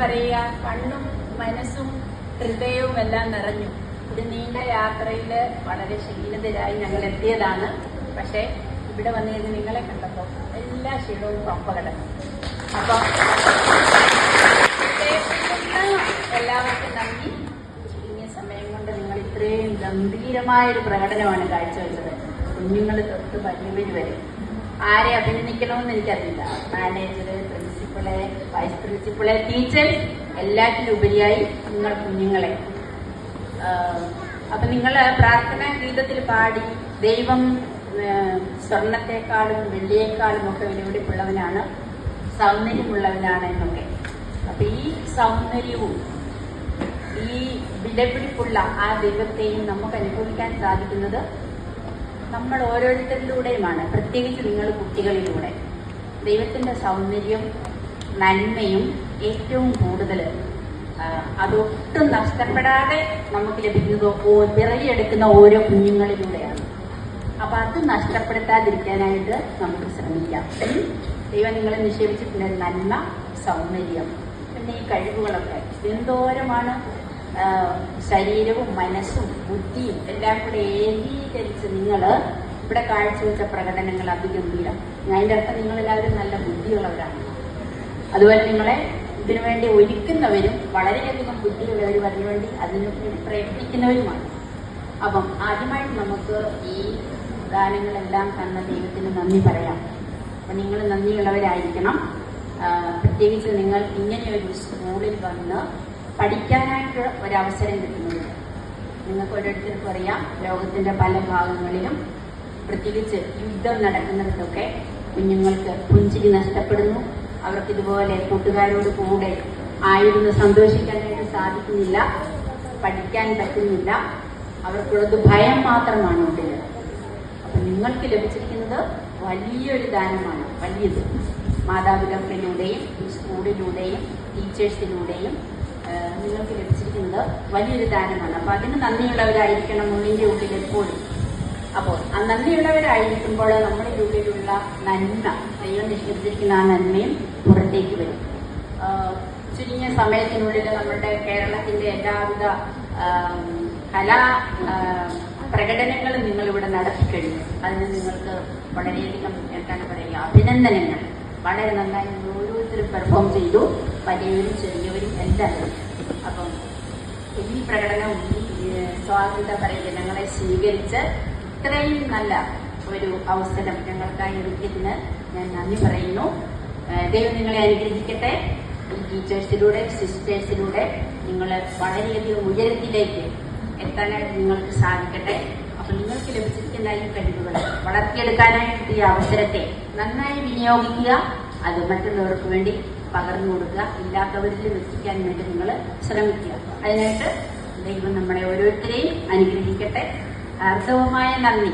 പറയുക, കണ്ണും മനസ്സും ഹൃദയവും എല്ലാം നിറഞ്ഞു. ഒരു നീണ്ട യാത്രയിൽ വളരെ ക്ഷീണിതരായി ഞങ്ങൾ എത്തിയതാണ്. പക്ഷെ ഇവിടെ വന്നിരുന്ന് നിങ്ങളെ കണ്ടപ്പോൾ എല്ലാ ക്ഷീണവും പമ്പ കിടന്നു. അപ്പം എല്ലാവർക്കും നന്ദി. ചുരുങ്ങിയ സമയം കൊണ്ട് നിങ്ങൾ ഇത്രയും ഗംഭീരമായൊരു പ്രകടനമാണ് കാഴ്ചവെച്ചത്. കുഞ്ഞുങ്ങൾ തൊട്ട് വലിയവർ വരെ. ആരെ അഭിനന്ദിക്കണമെന്ന് എനിക്കറിയില്ല. മാനേജർ, പ്രിൻസിപ്പളെ, വൈസ് പ്രിൻസിപ്പളെ, ടീച്ചേഴ്സ്, എല്ലാറ്റിലുപരിയായി നിങ്ങൾ കുഞ്ഞുങ്ങളെ. അപ്പൊ നിങ്ങൾ പ്രാർത്ഥനാ ഗീതത്തിൽ പാടി ദൈവം സ്വർണത്തെക്കാളും വെള്ളിയേക്കാളും ഒക്കെ വിലപിടിപ്പുള്ളവനാണ്, സൗന്ദര്യമുള്ളവനാണ് എന്നൊക്കെ. അപ്പൊ ഈ സൗന്ദര്യവും ഈ വിലപിടിപ്പുള്ള ആ ദൈവത്തെയും നമുക്ക് അനുഭവിക്കാൻ സാധിക്കുന്നത് നമ്മൾ ഓരോരുത്തരിലൂടെയുമാണ്. പ്രത്യേകിച്ച് നിങ്ങൾ കുട്ടികളിലൂടെ. ദൈവത്തിന്റെ സൗന്ദര്യം, നന്മയും ഏറ്റവും കൂടുതൽ അതൊട്ടും നഷ്ടപ്പെടാതെ നമുക്ക് ലഭിക്കുന്നതോ പിറകിയെടുക്കുന്ന ഓരോ കുഞ്ഞുങ്ങളിലൂടെയാണ്. അപ്പൊ അത് നഷ്ടപ്പെടുത്താതിരിക്കാനായിട്ട് നമുക്ക് ശ്രമിക്കാം. ദൈവം നിങ്ങളെ നിക്ഷേപിച്ചിട്ടുണ്ട് നന്മ, സൗന്ദര്യം, പിന്നെ ഈ കഴിവുകളൊക്കെ. എന്തോരമാണ് ശരീരവും മനസ്സും ബുദ്ധിയും എല്ലാം കൂടെ ഏകീകരിച്ച് നിങ്ങൾ ഇവിടെ കാഴ്ചവെച്ച പ്രകടനങ്ങൾ അതിഗംഭീരം. അതിന്റെ അർത്ഥം നിങ്ങളെല്ലാവരും നല്ല ബുദ്ധിയുള്ളവരാണ്. അതുപോലെ നിങ്ങളെ ഇതിനുവേണ്ടി ഒരുക്കുന്നവരും വളരെയധികം ബുദ്ധിയുള്ളവരും അതിനുവേണ്ടി അതിനുവേണ്ടി പ്രയത്നിക്കുന്നവരുമാണ്. അപ്പം ആദ്യമായിട്ട് നമുക്ക് ഈ ഗാനങ്ങളെല്ലാം തന്ന ദൈവത്തിന് നന്ദി പറയാം. അപ്പം നിങ്ങൾ നന്ദിയുള്ളവരായിരിക്കണം. പ്രത്യേകിച്ച് നിങ്ങൾ ഇങ്ങനെയൊരു സ്കൂളിൽ വന്ന് പഠിക്കാനായിട്ട് ഒരവസരം കിട്ടുന്നത് നിങ്ങൾക്ക് ഓരോരുത്തർക്കും അറിയാം. ലോകത്തിന്റെ പല ഭാഗങ്ങളിലും പ്രത്യേകിച്ച് യുദ്ധം നടക്കുന്നിടത്തൊക്കെ കുഞ്ഞുങ്ങൾക്ക് പുഞ്ചിരി നഷ്ടപ്പെടുന്നു. അവർക്ക് ഇതുപോലെ കൂട്ടുകാരോട് കൂടെ ആയിരുന്നു സന്തോഷിക്കാനായിട്ട് സാധിക്കുന്നില്ല, പഠിക്കാൻ പറ്റുന്നില്ല. അവർക്കുള്ളത് ഭയം മാത്രമാണ് ഉള്ളിൽ. അപ്പൊ നിങ്ങൾക്ക് ലഭിച്ചിരിക്കുന്നത് വലിയൊരു ദാനമാണ്. വലിയത് മാതാപിതാക്കളിലൂടെയും സ്കൂളിലൂടെയും ടീച്ചേഴ്സിലൂടെയും നിങ്ങൾക്ക് ലഭിച്ചിരിക്കുന്നത് വലിയൊരു ദാനമാണ്. അപ്പൊ അതിന് നന്ദിയുള്ളവരായിരിക്കണം ഉള്ളിന്റെ ഉള്ളിൽ എപ്പോഴും. അപ്പോൾ ആ നന്ദിയുള്ളവരായിരിക്കുമ്പോൾ നമ്മുടെ ഉള്ളിലുള്ള നന്മ, ദൈവം നിക്ഷേപിച്ചിരിക്കുന്ന ആ നന്മയും പുറത്തേക്ക് വരും. ചുരുങ്ങിയ സമയത്തിനുള്ളിൽ നമ്മുടെ കേരളത്തിന്റെ എല്ലാവിധ കലാ പ്രകടനങ്ങളും നിങ്ങളിവിടെ നടത്തിക്കഴിഞ്ഞു. അതിന് നിങ്ങൾക്ക് വളരെയധികം എന്താണ് പറയുക, അഭിനന്ദനങ്ങൾ. വളരെ നന്നായി ഓരോരുത്തരും പെർഫോം ചെയ്തു, വലിയവരും ചെറിയവരും എല്ലാവരും. അപ്പം ഈ പ്രകടനം, ഈ സ്വാതന്ത്ര്യ പറയുക ഞങ്ങളെ സ്വീകരിച്ച് ഇത്രയും നല്ല ഒരു അവസരം ഞങ്ങൾക്കായി ഒരുക്കിയതിന് ഞാൻ നന്ദി പറയുന്നു. ദൈവം നിങ്ങളെ അനുഗ്രഹിക്കട്ടെ. ഈ ടീച്ചേഴ്സിലൂടെ, സിസ്റ്റേഴ്സിലൂടെ നിങ്ങൾ വളരെയധികം ഉയരത്തിലേക്ക് എത്താനായിട്ട് നിങ്ങൾക്ക് സാധിക്കട്ടെ. അപ്പൊ നിങ്ങൾക്ക് ലഭിച്ചിരിക്കുന്ന ഈ കഴിവുകൾ വളർത്തിയെടുക്കാനായിട്ട് ഈ അവസരത്തെ നന്നായി വിനിയോഗിക്കുക. അത് മറ്റുള്ളവർക്ക് വേണ്ടി പകർന്നു കൊടുക്കുക. ഇല്ലാത്തവരിൽ എത്തിക്കാൻ വേണ്ടി നിങ്ങൾ ശ്രമിക്കുക. അതിനായിട്ട് ദൈവം നമ്മളെ ഓരോരുത്തരെയും അനുഗ്രഹിക്കട്ടെ. അർത്ഥവുമായ നന്ദി.